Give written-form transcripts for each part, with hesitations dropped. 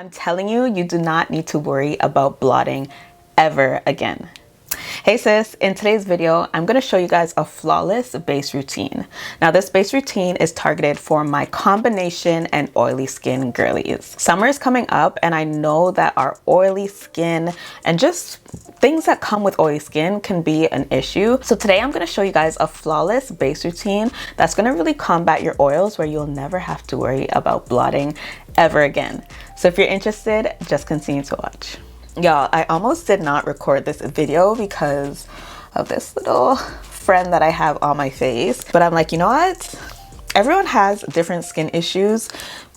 I'm telling you, you do not need to worry about blotting ever again. Hey sis, in today's video, I'm going to show you guys a flawless base routine. Now this base routine is targeted for my combination and oily skin girlies. Summer is coming up and I know that our oily skin and just things that come with oily skin can be an issue. So today I'm going to show you guys a flawless base routine that's going to really combat your oils where you'll never have to worry about blotting ever again. So if you're interested, just continue to watch. Y'all, I almost did not record this video because of this little friend that I have on my face. But I'm like, you know what? Everyone has different skin issues.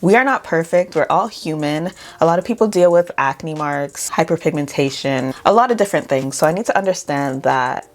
We are not perfect. We're all human. A lot of people deal with acne marks, hyperpigmentation, a lot of different things. So I need to understand that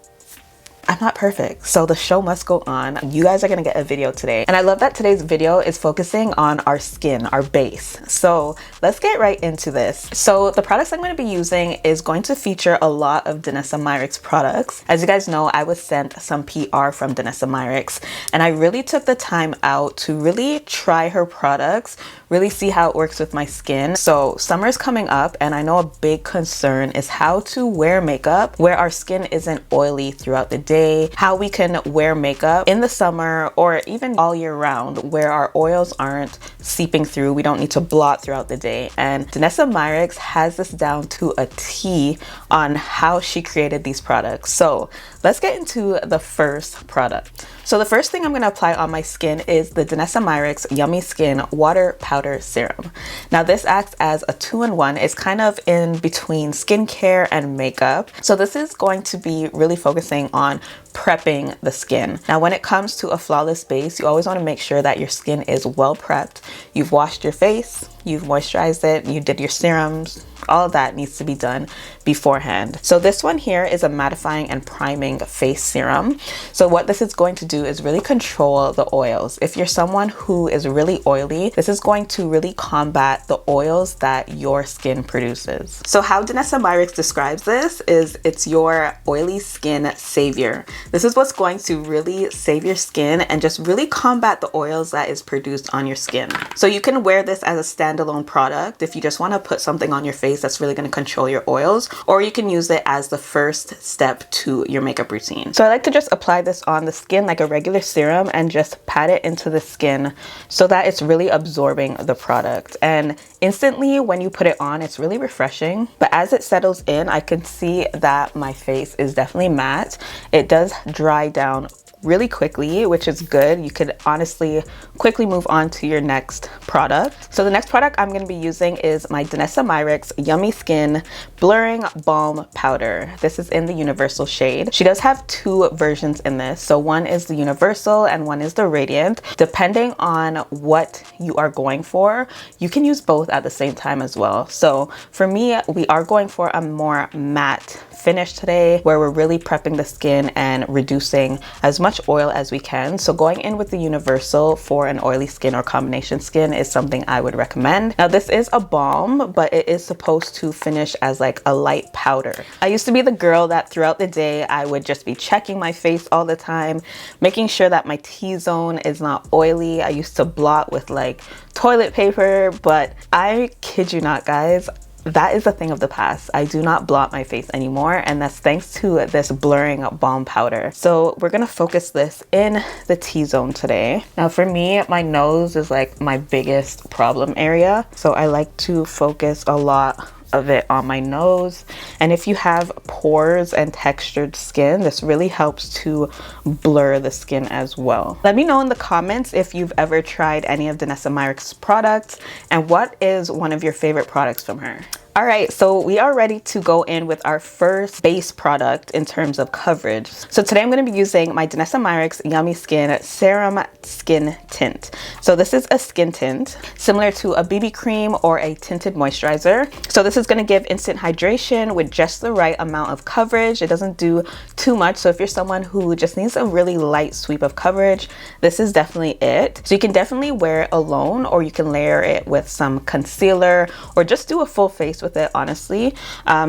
I'm not perfect, so the show must go on. You guys are gonna get a video today. And I love that today's video is focusing on our skin, our base. So let's get right into this. So the products I'm gonna be using is going to feature a lot of Danessa Myricks products. As you guys know, I was sent some PR from Danessa Myricks, and I really took the time out to really try her products, really see how it works with my skin. So summer's coming up, and I know a big concern is how to wear makeup where our skin isn't oily throughout the day, how we can wear makeup in the summer or even all year round where our oils aren't seeping through. We don't need to blot throughout the day. And Danessa Myricks has this down to a T on how she created these products. So let's get into the first product. So the first thing I'm going to apply on my skin is the Danessa Myricks Yummy Skin Water Powder Serum. Now this acts as a 2-in-1. It's kind of in between skincare and makeup. So this is going to be really focusing on prepping the skin. Now when it comes to a flawless base, you always want to make sure that your skin is well prepped. You've washed your face, you've moisturized it, you did your serums. All of that needs to be done beforehand. So this one here is a mattifying and priming face serum. So what this is going to do is really control the oils. If you're someone who is really oily, this is going to really combat the oils that your skin produces. So how Danessa Myricks describes this is it's your oily skin savior. This is what's going to really save your skin and just really combat the oils that is produced on your skin. So you can wear this as a standalone product if you just want to put something on your face that's really going to control your oils, or you can use it as the first step to your makeup routine. So I like to just apply this on the skin like a regular serum and just pat it into the skin so that it's really absorbing the product. And instantly when you put it on, it's really refreshing. But as it settles in, I can see that my face is definitely matte. It does dry down really quickly, which is good. You could honestly quickly move on to your next product. So the next product I'm going to be using is my Danessa Myricks Yummy Skin Blurring Balm Powder. This is in the Universal shade. She does have two versions in this. So one is the Universal and one is the Radiant. Depending on what you are going for, you can use both at the same time as well. So for me, we are going for a more matte finish today where we're really prepping the skin and reducing as much oil as we can. So going in with the Universal for an oily skin or combination skin is something I would recommend. Now this is a balm, but it is supposed to finish as like a light powder. I used to be the girl that throughout the day I would just be checking my face all the time, making sure that my T-zone is not oily. I used to blot with like toilet paper, but I kid you not, guys, that is a thing of the past. I do not blot my face anymore, and that's thanks to this blurring balm powder. So we're gonna focus this in the T-zone today. Now for me, my nose is like my biggest problem area. So I like to focus a lot of it on my nose. And if you have pores and textured skin, this really helps to blur the skin as well. Let me know in the comments if you've ever tried any of Danessa Myricks products and what is one of your favorite products from her. All right, so we are ready to go in with our first base product in terms of coverage. So today I'm going to be using my Danessa Myricks Yummy Skin Serum Skin Tint. So this is a skin tint similar to a BB cream or a tinted moisturizer. So this is going to give instant hydration with just the right amount of coverage. It doesn't do too much. So if you're someone who just needs a really light sweep of coverage, this is definitely it. So you can definitely wear it alone, or you can layer it with some concealer or just do a full face with it, honestly.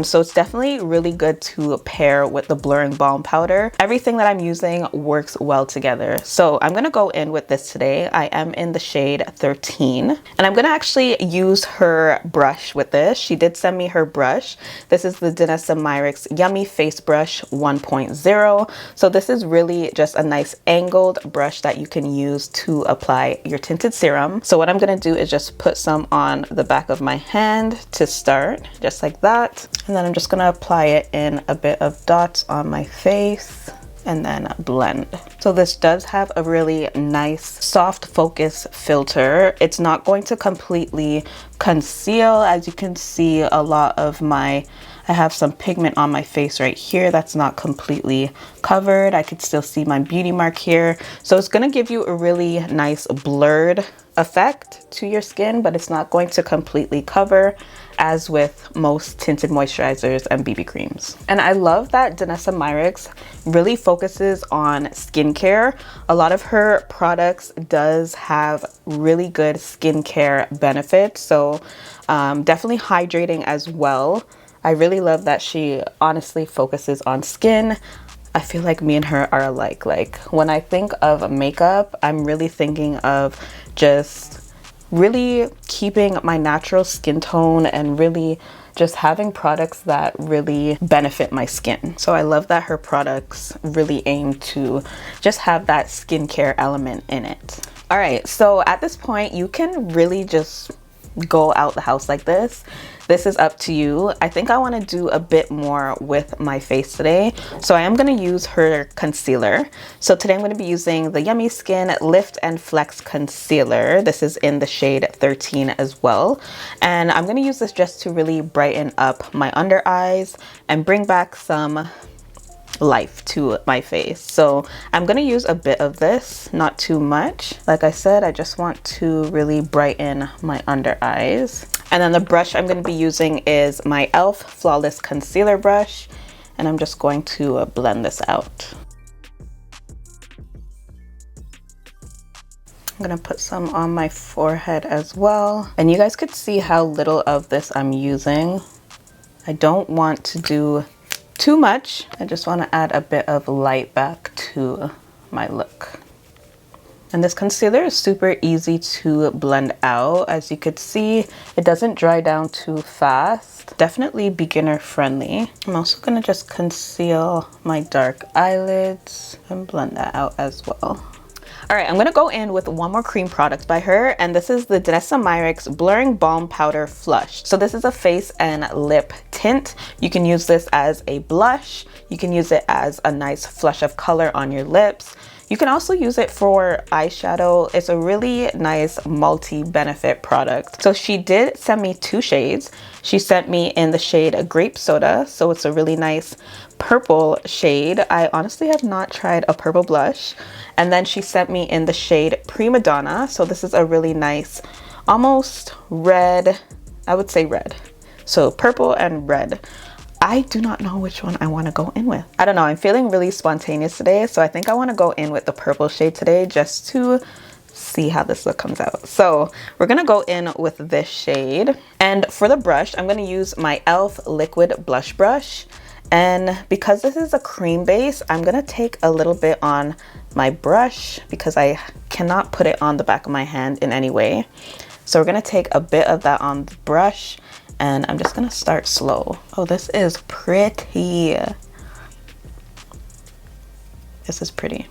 So it's definitely really good to pair with the blurring balm powder. Everything that I'm using works well together. So I'm gonna go in with this today. I am in the shade 13, and I'm gonna actually use her brush with this. She did send me her brush. This is the imanileemariee Yummy Face Brush 1.0. So this is really just a nice angled brush that you can use to apply your tinted serum. So what I'm gonna do is just put some on the back of my hand to start, just like that. And then I'm just gonna apply it in a bit of dots on my face and then blend. So this does have a really nice soft focus filter. It's not going to completely conceal. As you can see, a lot of I have some pigment on my face right here that's not completely covered. I could still see my beauty mark here. So it's gonna give you a really nice blurred effect to your skin, but it's not going to completely cover, as with most tinted moisturizers and BB creams. And I love that imanileemariee really focuses on skincare. A lot of her products does have really good skincare benefits, so definitely hydrating as well. I really love that she honestly focuses on skin. I feel like me and her are alike. Like when I think of makeup, I'm really thinking of just really keeping my natural skin tone and really just having products that really benefit my skin. So I love that her products really aim to just have that skincare element in it. All right, so at this point, you can really just go out the house like this. This is up to you. I think I want to do a bit more with my face today. So I am going to use her concealer. So today I'm going to be using the Yummy Skin Lift and Flex Concealer. This is in the shade 13 as well. And I'm going to use this just to really brighten up my under eyes and bring back some life to my face. So I'm going to use a bit of this, not too much. Like I said, I just want to really brighten my under eyes. And then the brush I'm going to be using is my e.l.f. Flawless Concealer Brush. And I'm just going to blend this out. I'm going to put some on my forehead as well. And you guys could see how little of this I'm using. I don't want to do too much. I just want to add a bit of light back to my look. And this concealer is super easy to blend out. As you could see, it doesn't dry down too fast. Definitely beginner friendly. I'm also going to just conceal my dark eyelids and blend that out as well. All right, I'm gonna go in with one more cream product by her, and this is the imanileemariee Blurring Balm Powder Flush. So this is a face and lip tint. You can use this as a blush. You can use it as a nice flush of color on your lips. You can also use it for eyeshadow. It's a really nice multi-benefit product. So she did send me 2 shades. She sent me in the shade Grape Soda, so it's a really nice purple shade. I honestly have not tried a purple blush. And then she sent me in the shade Prima Donna. So this is a really nice, almost red, I would say red. So purple and red. I do not know which one I want to go in with. I don't know, I'm feeling really spontaneous today, so I think I want to go in with the purple shade today just to see how this look comes out. So we're gonna go in with this shade, and for the brush I'm gonna use my e.l.f. liquid blush brush. And because this is a cream base, I'm gonna take a little bit on my brush because I cannot put it on the back of my hand in any way. So we're gonna take a bit of that on the brush, and I'm just gonna start slow. Oh, this is pretty. This is pretty.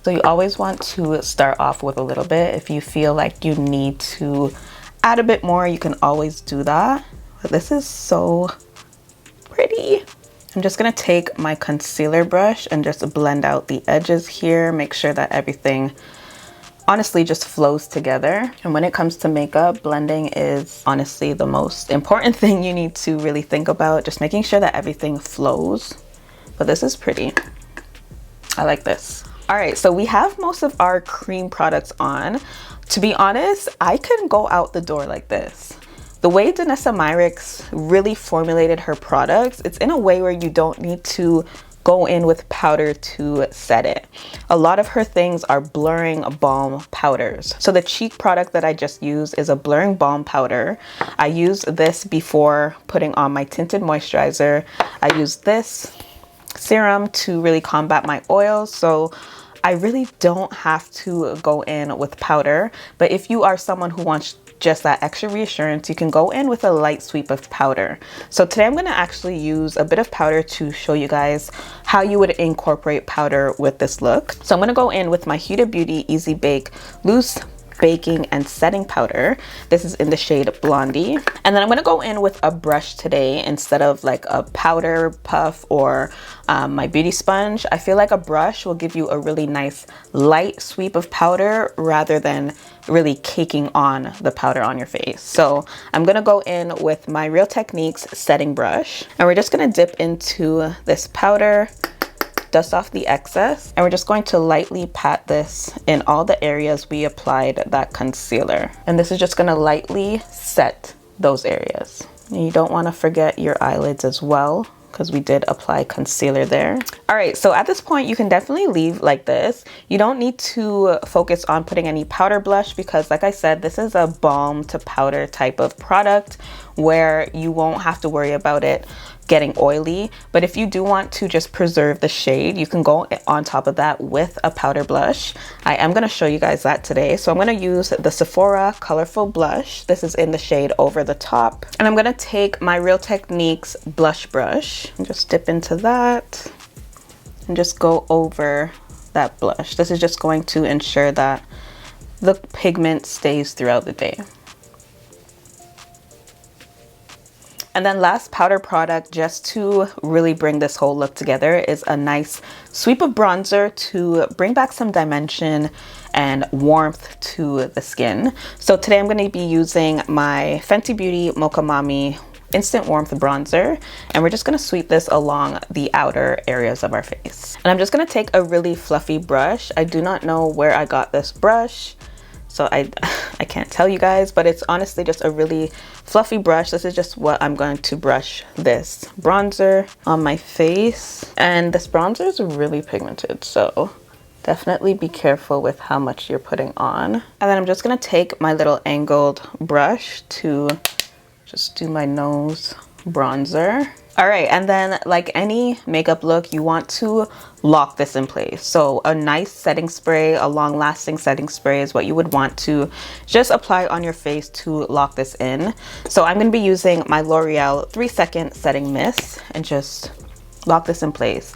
So you always want to start off with a little bit. If you feel like you need to add a bit more, you can always do that. But this is so pretty. I'm just gonna take my concealer brush and just blend out the edges here, make sure that everything honestly just flows together. And when it comes to makeup, blending is honestly the most important thing you need to really think about, just making sure that everything flows. But this is pretty. I like this. All right, so we have most of our cream products on. To be honest, I can go out the door like this. The way imanileemariee really formulated her products, it's in a way where you don't need to go in with powder to set it. A lot of her things are blurring balm powders. So the cheek product that I just used is a blurring balm powder. I use this before putting on my tinted moisturizer. I use this serum to really combat my oils. So I really don't have to go in with powder, but if you are someone who wants just that extra reassurance, you can go in with a light sweep of powder. So today I'm going to actually use a bit of powder to show you guys how you would incorporate powder with this look. So I'm going to go in with my Huda Beauty Easy Bake Loose Baking and Setting Powder. This is in the shade Blondie. And then I'm going to go in with a brush today instead of like a powder puff or my beauty sponge. I feel like a brush will give you a really nice light sweep of powder rather than really caking on the powder on your face. So I'm going to go in with my Real Techniques setting brush, and we're just going to dip into this powder, dust off the excess, and we're just going to lightly pat this in all the areas we applied that concealer. And this is just going to lightly set those areas. And you don't want to forget your eyelids as well, because we did apply concealer there. All right, so at this point you can definitely leave like this. You don't need to focus on putting any powder blush because, like I said, this is a balm to powder type of product where you won't have to worry about it getting oily. But if you do want to just preserve the shade, you can go on top of that with a powder blush. I am going to show you guys that today. So I'm going to use the Sephora Colorful Blush. This is in the shade Over the Top. And I'm going to take my Real Techniques blush brush and just dip into that and just go over that blush. This is just going to ensure that the pigment stays throughout the day. And then last powder product, just to really bring this whole look together, is a nice sweep of bronzer to bring back some dimension and warmth to the skin. So today I'm going to be using my Fenty Beauty Mocha Mami Instant Warmth Bronzer, and we're just going to sweep this along the outer areas of our face. And I'm just going to take a really fluffy brush. I do not know where I got this brush, so I can't tell you guys, but it's honestly just a really fluffy brush. This is just what I'm going to brush this bronzer on my face. And this bronzer is really pigmented, so definitely be careful with how much you're putting on. And then I'm just gonna take my little angled brush to just do my nose bronzer. All right, and then like any makeup look, you want to lock this in place. So a nice setting spray, a long-lasting setting spray is what you would want to just apply on your face to lock this in. So I'm going to be using my L'Oreal 3-second setting mist and just lock this in place.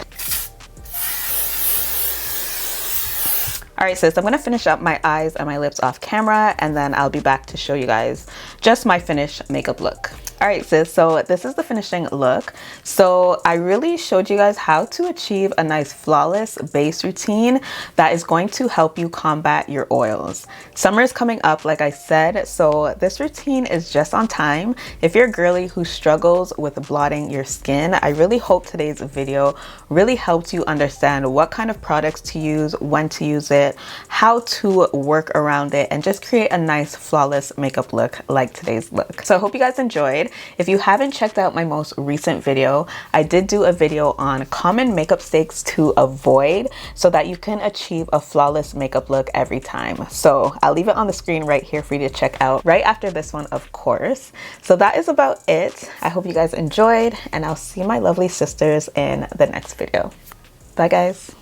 All right, sis, I'm gonna finish up my eyes and my lips off camera, and then I'll be back to show you guys just my finished makeup look. All right, sis, so this is the finishing look. So I really showed you guys how to achieve a nice flawless base routine that is going to help you combat your oils. Summer is coming up, like I said, so this routine is just on time. If you're a girly who struggles with blotting your skin, I really hope today's video really helped you understand what kind of products to use, when to use it, how to work around it, and just create a nice flawless makeup look like today's look. So I hope you guys enjoyed. If you haven't checked out my most recent video, I did do a video on common makeup mistakes to avoid so that you can achieve a flawless makeup look every time. So I'll leave it on the screen right here for you to check out right after this one, of course. So that is about it. I hope you guys enjoyed, and I'll see my lovely sisters in the next video. Bye guys.